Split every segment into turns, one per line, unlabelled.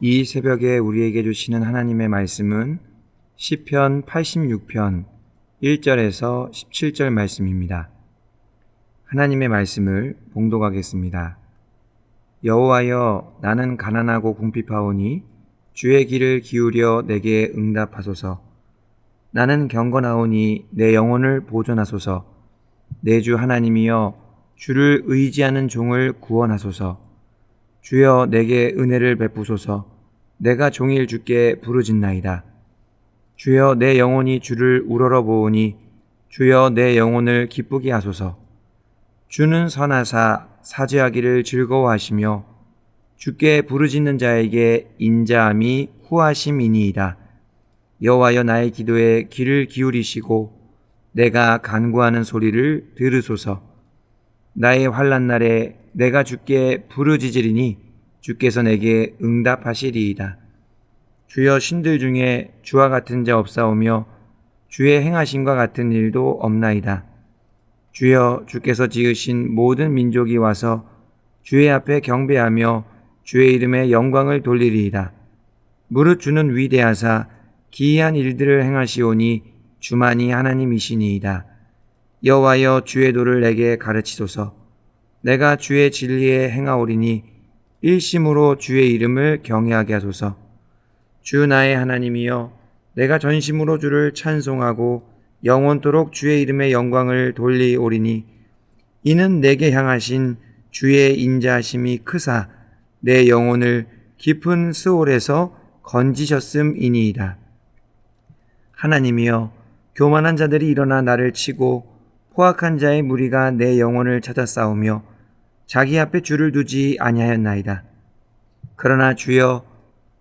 이 새벽에 우리에게 주시는 하나님의 말씀은 시편 86편 1절에서 17절 말씀입니다. 하나님의 말씀을 봉독하겠습니다. 여호와여, 나는 가난하고 궁핍하오니 주의 길을 기울여 내게 응답하소서. 나는 경건하오니 내 영혼을 보존하소서. 내 주 하나님이여, 주를 의지하는 종을 구원하소서. 주여, 내게 은혜를 베푸소서. 내가 종일 주께 부르짖나이다. 주여, 내 영혼이 주를 우러러 보오니 주여, 내 영혼을 기쁘게 하소서. 주는 선하사 사죄하기를 즐거워하시며 주께 부르짖는 자에게 인자함이 후하심이니이다. 여호와여, 나의 기도에 귀를 기울이시고 내가 간구하는 소리를 들으소서. 나의 환난 날에 내가 주께 부르짖으리니 주께서 내게 응답하시리이다. 주여, 신들 중에 주와 같은 자 없사오며 주의 행하심과 같은 일도 없나이다. 주여, 주께서 지으신 모든 민족이 와서 주의 앞에 경배하며 주의 이름에 영광을 돌리리이다. 무릇 주는 위대하사 기이한 일들을 행하시오니 주만이 하나님이시니이다. 여호와여, 주의 도를 내게 가르치소서. 내가 주의 진리에 행하오리니 일심으로 주의 이름을 경외하게 하소서. 주 나의 하나님이여, 내가 전심으로 주를 찬송하고 영원토록 주의 이름의 영광을 돌리오리니 이는 내게 향하신 주의 인자하심이 크사 내 영혼을 깊은 스올에서 건지셨음이니이다. 하나님이여, 교만한 자들이 일어나 나를 치고 포악한 자의 무리가 내 영혼을 찾아 싸우며 자기 앞에 주를 두지 아니하였나이다. 그러나 주여,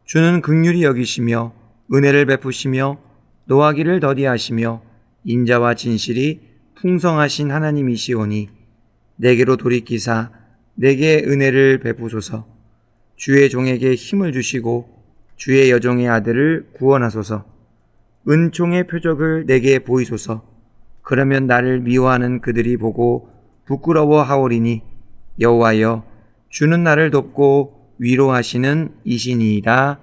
주는 긍휼히 여기시며 은혜를 베푸시며 노하기를 더디하시며 인자와 진실이 풍성하신 하나님이시오니 내게로 돌이키사 내게 은혜를 베푸소서. 주의 종에게 힘을 주시고 주의 여종의 아들을 구원하소서. 은총의 표적을 내게 보이소서. 그러면 나를 미워하는 그들이 보고 부끄러워하오리니 여호와여, 주는 나를 돕고 위로하시는 이시니이다.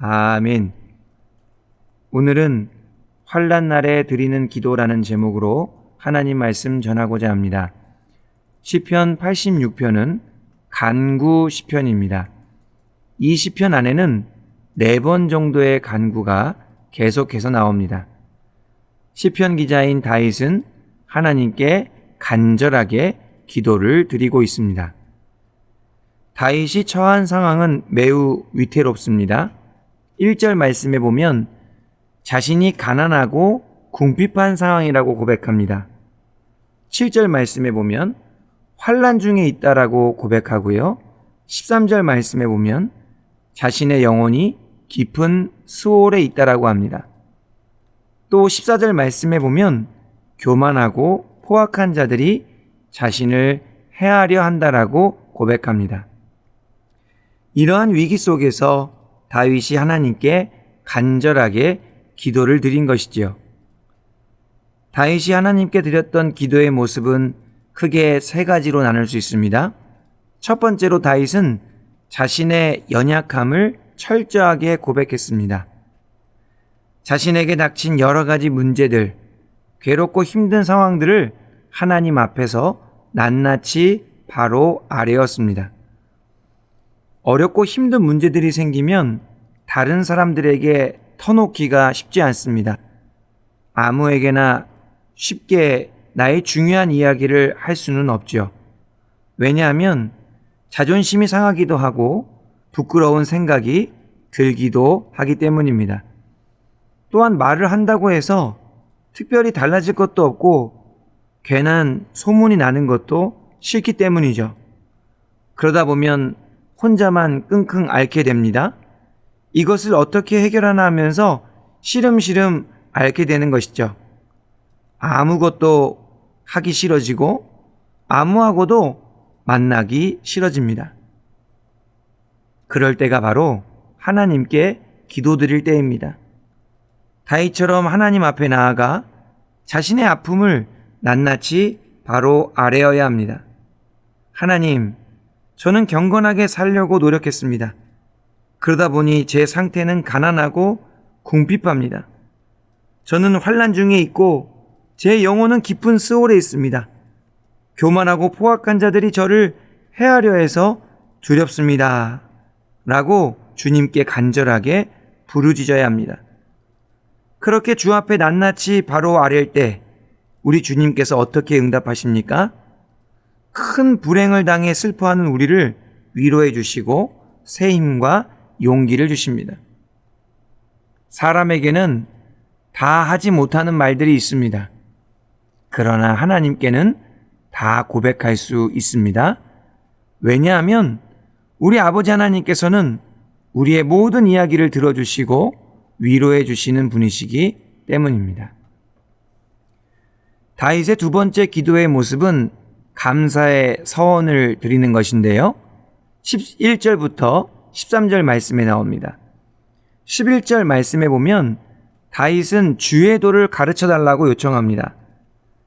아멘. 오늘은 환난 날에 드리는 기도라는 제목으로 하나님 말씀 전하고자 합니다. 시편 86편은 간구 시편입니다. 이 시편 안에는 4번 정도의 간구가 계속해서 나옵니다. 시편 기자인 다윗은 하나님께 간절하게 기도를 드리고 있습니다. 다윗이 처한 상황은 매우 위태롭습니다. 1절 말씀에 보면 자신이 가난하고 궁핍한 상황이라고 고백합니다. 7절 말씀에 보면 환난 중에 있다라고 고백하고요. 13절 말씀에 보면 자신의 영혼이 깊은 스올에 있다라고 합니다. 또 14절 말씀에 보면 교만하고 포악한 자들이 자신을 해하려 한다라고 고백합니다. 이러한 위기 속에서 다윗이 하나님께 간절하게 기도를 드린 것이지요. 다윗이 하나님께 드렸던 기도의 모습은 크게 3가지로 나눌 수 있습니다. 첫 번째로 다윗은 자신의 연약함을 철저하게 고백했습니다. 자신에게 닥친 여러 가지 문제들, 괴롭고 힘든 상황들을 하나님 앞에서 낱낱이 바로 아뢰었습니다. 어렵고 힘든 문제들이 생기면 다른 사람들에게 터놓기가 쉽지 않습니다. 아무에게나 쉽게 나의 중요한 이야기를 할 수는 없죠. 왜냐하면 자존심이 상하기도 하고 부끄러운 생각이 들기도 하기 때문입니다. 또한 말을 한다고 해서 특별히 달라질 것도 없고 괜한 소문이 나는 것도 싫기 때문이죠. 그러다 보면 혼자만 끙끙 앓게 됩니다. 이것을 어떻게 해결하나 하면서 시름시름 앓게 되는 것이죠. 아무것도 하기 싫어지고 아무하고도 만나기 싫어집니다. 그럴 때가 바로 하나님께 기도드릴 때입니다. 다윗처럼 하나님 앞에 나아가 자신의 아픔을 낱낱이 바로 아뢰어야 합니다. 하나님, 저는 경건하게 살려고 노력했습니다. 그러다 보니 제 상태는 가난하고 궁핍합니다. 저는 환난 중에 있고 제 영혼은 깊은 스올에 있습니다. 교만하고 포악한 자들이 저를 해하려 해서 두렵습니다. 라고 주님께 간절하게 부르짖어야 합니다. 그렇게 주 앞에 낱낱이 바로 아랠 때 우리 주님께서 어떻게 응답하십니까? 큰 불행을 당해 슬퍼하는 우리를 위로해 주시고 새 힘과 용기를 주십니다. 사람에게는 다 하지 못하는 말들이 있습니다. 그러나 하나님께는 다 고백할 수 있습니다. 왜냐하면 우리 아버지 하나님께서는 우리의 모든 이야기를 들어주시고 위로해 주시는 분이시기 때문입니다. 다윗의 두 번째 기도의 모습은 감사의 서원을 드리는 것인데요. 11절부터 13절 말씀에 나옵니다. 11절 말씀에 보면 다윗은 주의 도를 가르쳐 달라고 요청합니다.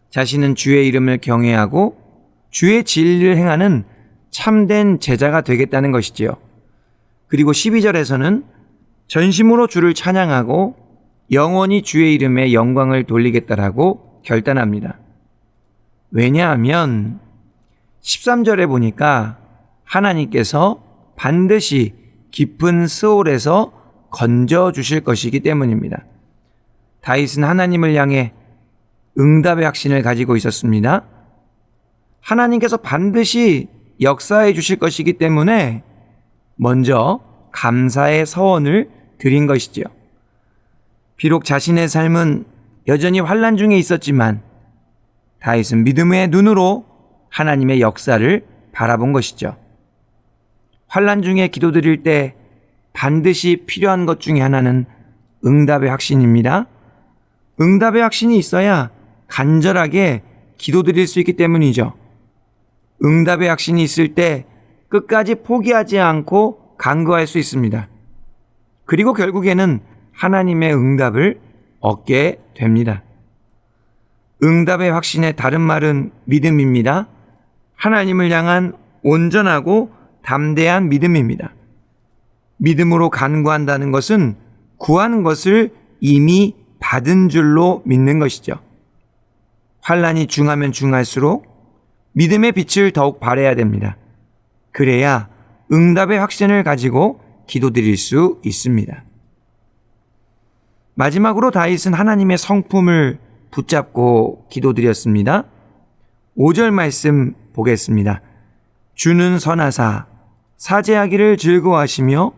자신은 주의 이름을 경외하고 주의 진리를 행하는 참된 제자가 되겠다는 것이지요. 그리고 12절에서는 전심으로 주를 찬양하고 영원히 주의 이름에 영광을 돌리겠다라고 결단합니다. 왜냐하면 13절에 보니까 하나님께서 반드시 깊은 스올에서 건져 주실 것이기 때문입니다. 다윗은 하나님을 향해 응답의 확신을 가지고 있었습니다. 하나님께서 반드시 역사해 주실 것이기 때문에 먼저 감사의 서원을 드린 것이지요. 비록 자신의 삶은 여전히 환난 중에 있었지만 다윗은 믿음의 눈으로 하나님의 역사를 바라본 것이죠. 환난 중에 기도드릴 때 반드시 필요한 것 중에 하나는 응답의 확신입니다. 응답의 확신이 있어야 간절하게 기도드릴 수 있기 때문이죠. 응답의 확신이 있을 때 끝까지 포기하지 않고 간구할 수 있습니다. 그리고 결국에는 하나님의 응답을 얻게 됩니다. 응답의 확신의 다른 말은 믿음입니다. 하나님을 향한 온전하고 담대한 믿음입니다. 믿음으로 간구한다는 것은 구하는 것을 이미 받은 줄로 믿는 것이죠. 환난이 중하면 중할수록 믿음의 빛을 더욱 발해야 됩니다. 그래야 응답의 확신을 가지고 기도드릴 수 있습니다. 마지막으로 다윗은 하나님의 성품을 붙잡고 기도드렸습니다. 5절 말씀 보겠습니다. 주는 선하사 사죄하기를 즐거워하시며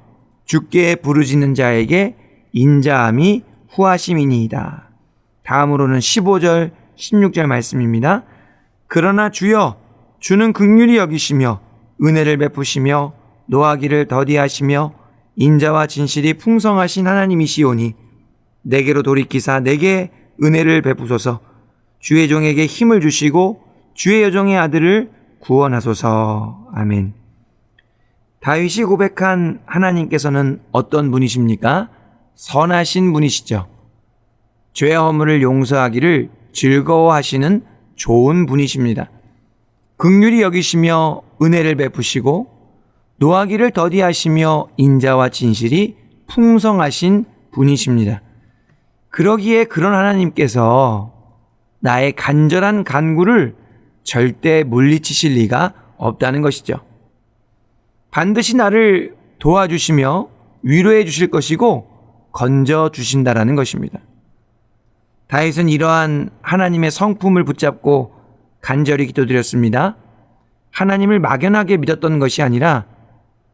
주께 부르짖는 자에게 인자함이 후하심이니이다. 다음으로는 15절 16절 말씀입니다. 그러나 주여 주는 긍휼히 여기시며 은혜를 베푸시며 노하기를 더디하시며 인자와 진실이 풍성하신 하나님이시오니 내게로 돌이키사 내게 은혜를 베푸소서. 주의 종에게 힘을 주시고 주의 여종의 아들을 구원하소서. 아멘. 다윗이 고백한 하나님께서는 어떤 분이십니까? 선하신 분이시죠. 죄 허물을 용서하기를 즐거워하시는 좋은 분이십니다. 긍휼히 여기시며 은혜를 베푸시고 노하기를 더디하시며 인자와 진실이 풍성하신 분이십니다. 그러기에 그런 하나님께서 나의 간절한 간구를 절대 물리치실 리가 없다는 것이죠. 반드시 나를 도와주시며 위로해 주실 것이고 건져 주신다라는 것입니다. 다윗은 이러한 하나님의 성품을 붙잡고 간절히 기도드렸습니다. 하나님을 막연하게 믿었던 것이 아니라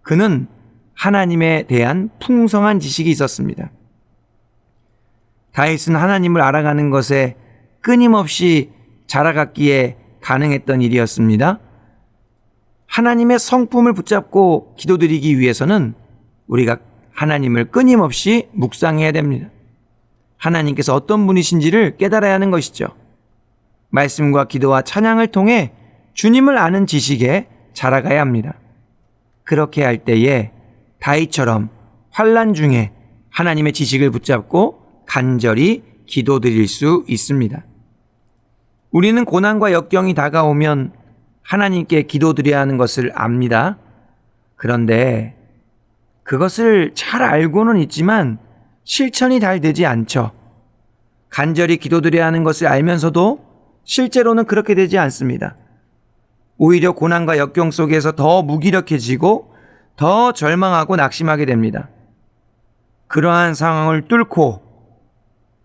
그는 하나님에 대한 풍성한 지식이 있었습니다. 다윗은 하나님을 알아가는 것에 끊임없이 자라갔기에 가능했던 일이었습니다. 하나님의 성품을 붙잡고 기도드리기 위해서는 우리가 하나님을 끊임없이 묵상해야 됩니다. 하나님께서 어떤 분이신지를 깨달아야 하는 것이죠. 말씀과 기도와 찬양을 통해 주님을 아는 지식에 자라가야 합니다. 그렇게 할 때에 다윗처럼 환난 중에 하나님의 지식을 붙잡고 간절히 기도드릴 수 있습니다. 우리는 고난과 역경이 다가오면 하나님께 기도드려야 하는 것을 압니다. 그런데 그것을 잘 알고는 있지만 실천이 잘 되지 않죠. 간절히 기도드려야 하는 것을 알면서도 실제로는 그렇게 되지 않습니다. 오히려 고난과 역경 속에서 더 무기력해지고 더 절망하고 낙심하게 됩니다. 그러한 상황을 뚫고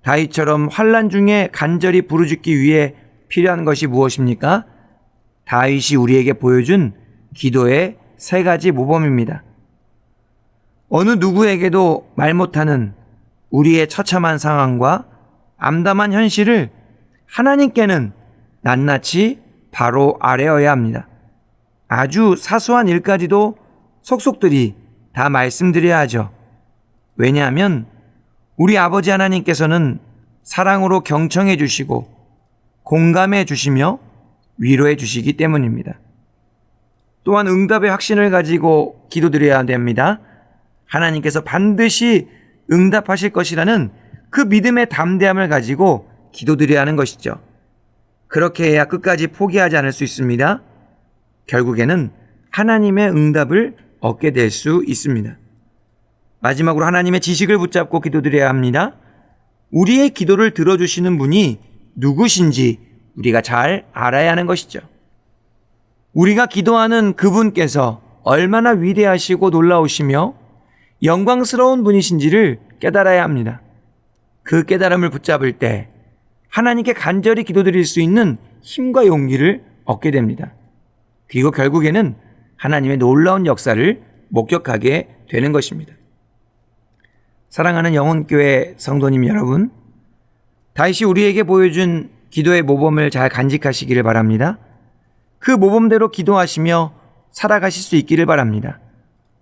다윗처럼 환난 중에 간절히 부르짖기 위해 필요한 것이 무엇입니까? 다윗이 우리에게 보여준 기도의 3가지 모범입니다. 어느 누구에게도 말 못하는 우리의 처참한 상황과 암담한 현실을 하나님께는 낱낱이 바로 아뢰어야 합니다. 아주 사소한 일까지도 속속들이 다 말씀드려야 하죠. 왜냐하면 우리 아버지 하나님께서는 사랑으로 경청해 주시고 공감해 주시며 위로해 주시기 때문입니다. 또한 응답의 확신을 가지고 기도드려야 됩니다. 하나님께서 반드시 응답하실 것이라는 그 믿음의 담대함을 가지고 기도드려야 하는 것이죠. 그렇게 해야 끝까지 포기하지 않을 수 있습니다. 결국에는 하나님의 응답을 얻게 될 수 있습니다. 마지막으로 하나님의 지식을 붙잡고 기도드려야 합니다. 우리의 기도를 들어주시는 분이 누구신지 우리가 잘 알아야 하는 것이죠. 우리가 기도하는 그분께서 얼마나 위대하시고 놀라우시며 영광스러운 분이신지를 깨달아야 합니다. 그 깨달음을 붙잡을 때 하나님께 간절히 기도드릴 수 있는 힘과 용기를 얻게 됩니다. 그리고 결국에는 하나님의 놀라운 역사를 목격하게 되는 것입니다. 사랑하는 영혼교회 성도님 여러분, 다윗이 우리에게 보여준 기도의 모범을 잘 간직하시기를 바랍니다. 그 모범대로 기도하시며 살아가실 수 있기를 바랍니다.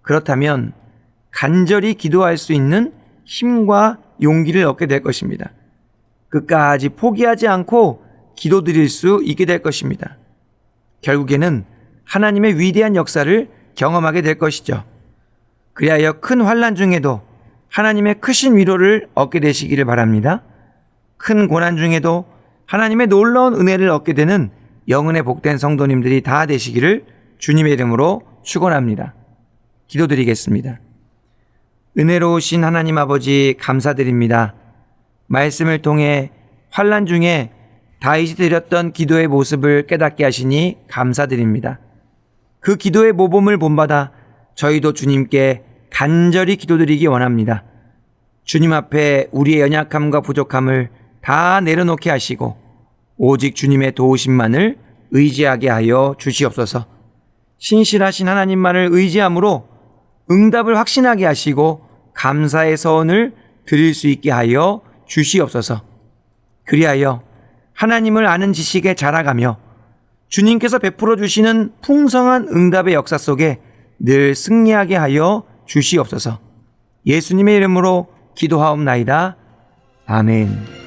그렇다면 간절히 기도할 수 있는 힘과 용기를 얻게 될 것입니다. 끝까지 포기하지 않고 기도드릴 수 있게 될 것입니다. 결국에는 하나님의 위대한 역사를 경험하게 될 것이죠. 그리하여 큰 환난 중에도 하나님의 크신 위로를 얻게 되시기를 바랍니다. 큰 고난 중에도 하나님의 놀라운 은혜를 얻게 되는 영은의 복된 성도님들이 다 되시기를 주님의 이름으로 축원합니다. 기도드리겠습니다. 은혜로우신 하나님 아버지 감사드립니다. 말씀을 통해 환난 중에 다윗이 드렸던 기도의 모습을 깨닫게 하시니 감사드립니다. 그 기도의 모범을 본받아 저희도 주님께 간절히 기도드리기 원합니다. 주님 앞에 우리의 연약함과 부족함을 다 내려놓게 하시고 오직 주님의 도우심만을 의지하게 하여 주시옵소서. 신실하신 하나님만을 의지함으로 응답을 확신하게 하시고 감사의 서원을 드릴 수 있게 하여 주시옵소서. 그리하여 하나님을 아는 지식에 자라가며 주님께서 베풀어 주시는 풍성한 응답의 역사 속에 늘 승리하게 하여 주시옵소서. 예수님의 이름으로 기도하옵나이다. 아멘.